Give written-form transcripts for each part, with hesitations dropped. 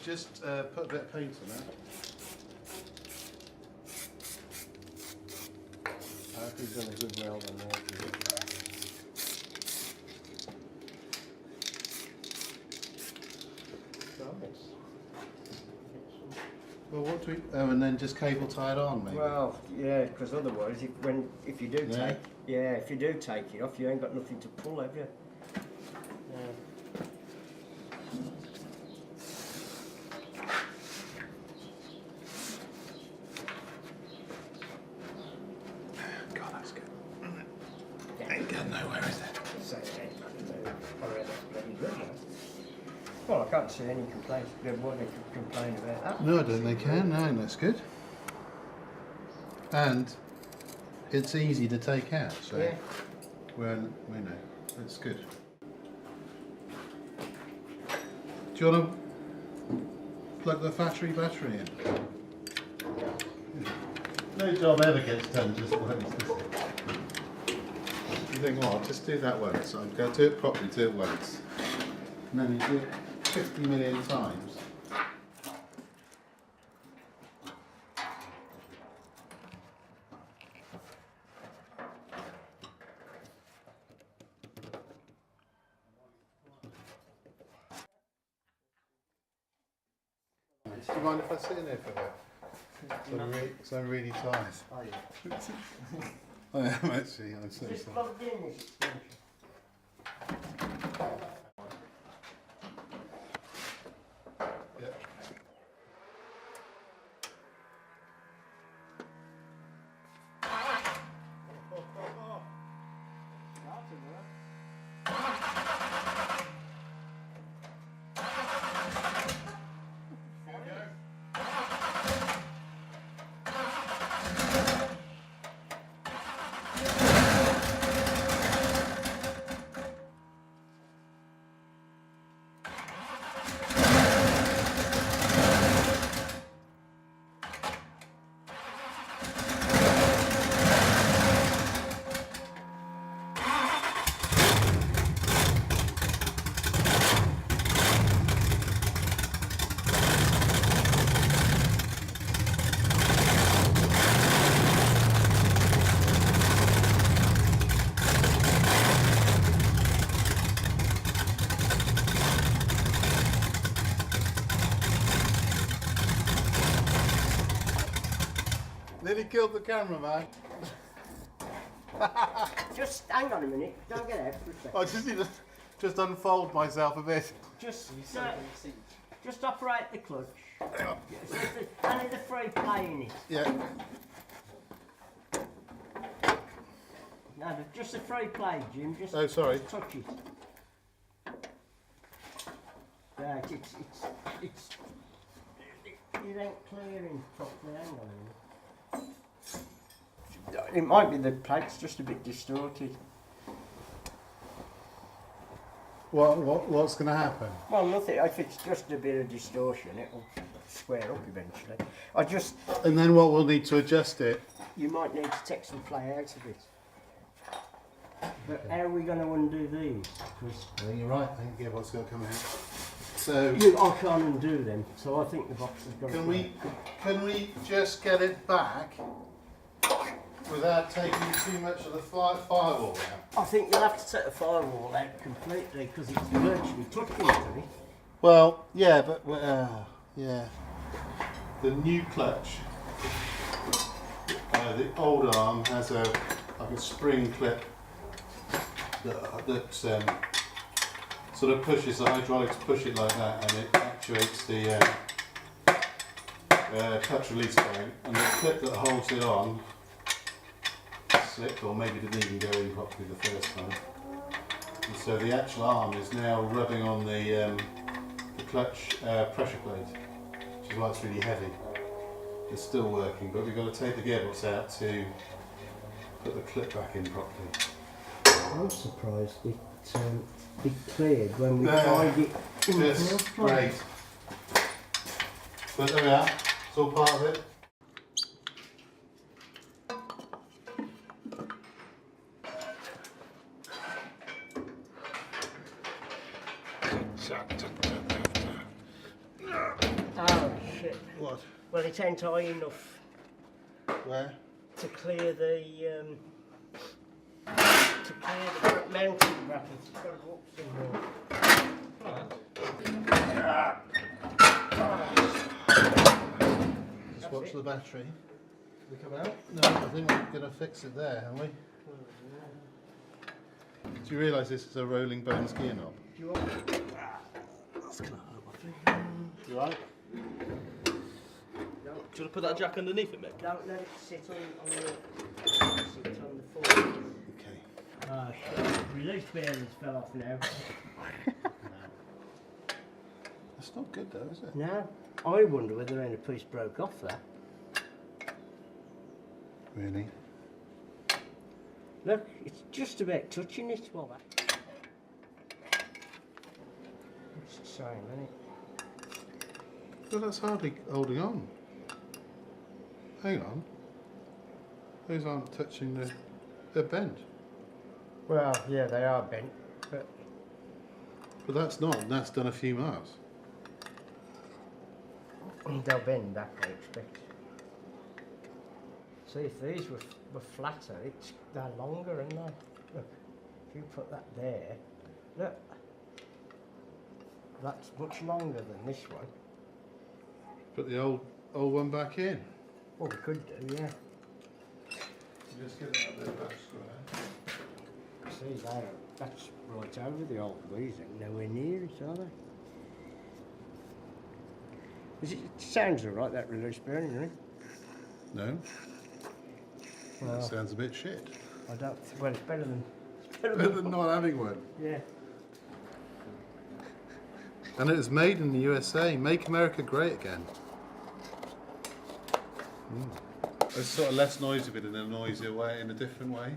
just put a bit of paint on it. I hope he's done a good weld on there. Well, what do we? Oh, and then just cable tie it on, maybe. Well, yeah, because otherwise, if you do if you do take it off, you ain't got nothing to pull, have you? God, that's good. Ain't going nowhere, is it? Well, I can't see any complaints. What they could complain about that. No, I don't think they can. No, that's good. And it's easy to take out, so yeah. When we know, that's good. Do you want to plug the factory battery in? No job ever gets done just once, does it? You think, well, I'll just do that once. So I'm going to do it properly, do it once. And then you do it 50 million times. Do you mind if I sit in here for a bit? So I'm really tired. Oh, yeah. I am actually, I'm so Just sorry. plugged in this extension. Yeah. Nearly killed the cameraman. Just hang on a minute. Don't get out for a second. I just need to just unfold myself a bit. Just operate the clutch. Only the free play in it. Yeah. No, just the free play, Jim. Just, Oh, sorry. just touch it. Right, it's it ain't clearing properly. Hang on a minute. It might be the plate's just a bit distorted. What's going to happen? Well, nothing. If it's just a bit of distortion, it'll square up eventually. And then what? We'll need to adjust it. You might need to take some play out of it. But how are we going to undo these? I think you're right. I think the gearbox got to come out. So I can't undo them, so I think the box has got to go. Can we just get it back without taking too much of the firewall out? I think you'll have to take the firewall out completely because it's virtually tucked into it. Well, yeah, but yeah. The new clutch, the old arm has like a spring clip that sort of pushes, the hydraulics push it like that, and it actuates the clutch release point, and the clip that holds it on slipped, or maybe didn't even go in properly the first time. And so the actual arm is now rubbing on the clutch pressure plate, which is why it's really heavy. It's still working, but we've got to take the gearbox out to put the clip back in properly. I'm surprised it cleared when we tried it in the first place. Great. But there we are, it's all part of it. Well, it ain't high enough Where? to clear the mounting brackets. It's got to go up some more. Just watch the battery. We come out? No, I think we're going to fix it there, haven't we? Do you realise this is a rolling bones gear knob? Do you want? That's going to hurt my finger. You right? Do you want to put that jack underneath it, Mick? Don't let it sit on the floor. Okay. Oh shit, release bearings fell off now. That's not good though, is it? No, I wonder whether any piece broke off there. Really? Look, it's just about touching it while that. It's the same, isn't it? Well, that's hardly holding on. Hang on. Those aren't touching the... They're bent. Well, yeah, they are bent, but... But that's not, and that's done a few miles. They'll bend back, I expect. See, if these were flatter, they're longer, aren't they? Look, if you put that there, look. That's much longer than this one. Put the old one back in. Well, we could do, yeah. Just get that bit back square. See, that's right over the old wheels, nowhere near it, are they? It sounds alright, that release bearing, really. No? Well, That sounds a bit shit. I don't. Well, it's better than. Better than not having one. Yeah. And it was made in the USA. Make America great again. It's sort of less noisy, but in a noisier way, in a different way.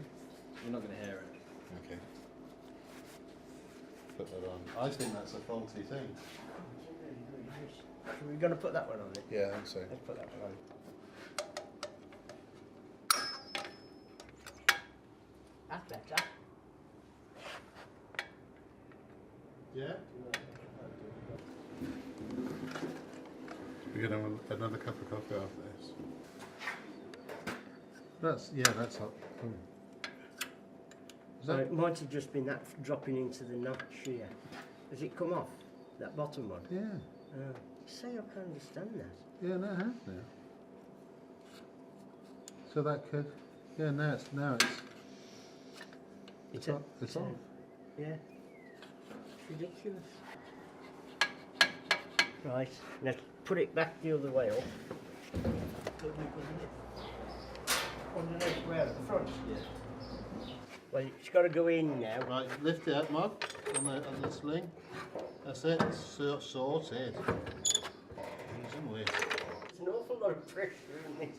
You're not going to hear it. Okay. Put that on. I think that's a faulty thing. We're going to put that one on it. Yeah, I think so. Let's put that one on. That's better. Yeah? We're going to have another cup of coffee after this. That's up. So it might have just been that dropping into the notch here. Has it come off? That bottom one? Yeah. See, I can understand that. Yeah, no, it has now. So that could, yeah, now it's on. It's on. Yeah. It's ridiculous. Right, let's put it back the other way up. Underneath where? At the front? Yeah. Well, it's got to go in now. Right, lift it up, Mug, on the sling. That's it, it's sorted. Using weight. It's an awful lot of pressure in this.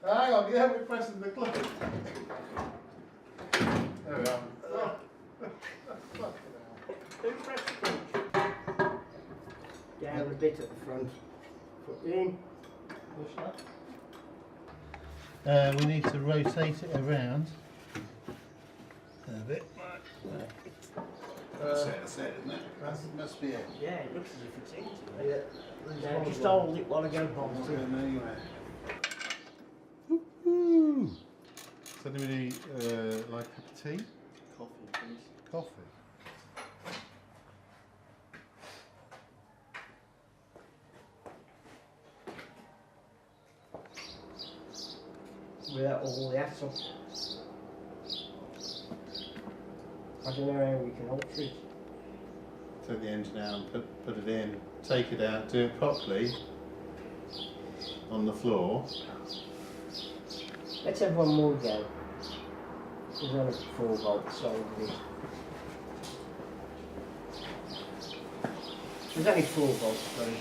Hang on, yeah, we're pressing the clutch. There we are. Who pressed the clutch? Down a bit at the front. Put in. Push that. We need to rotate it around a bit. That's it, isn't it? That must be it. Yeah, it looks as if it's into it. Yeah. Now, just hold it while I go bolted. Woo-hoo. Does anybody like a cup of tea? Coffee, please. Coffee? Without all the hassle. I don't know how we can alter it. Take the engine out and put it in, take it out, do it properly on the floor. Let's have one more go. There's only 4 volts solid. There's only 4 volts, sorry.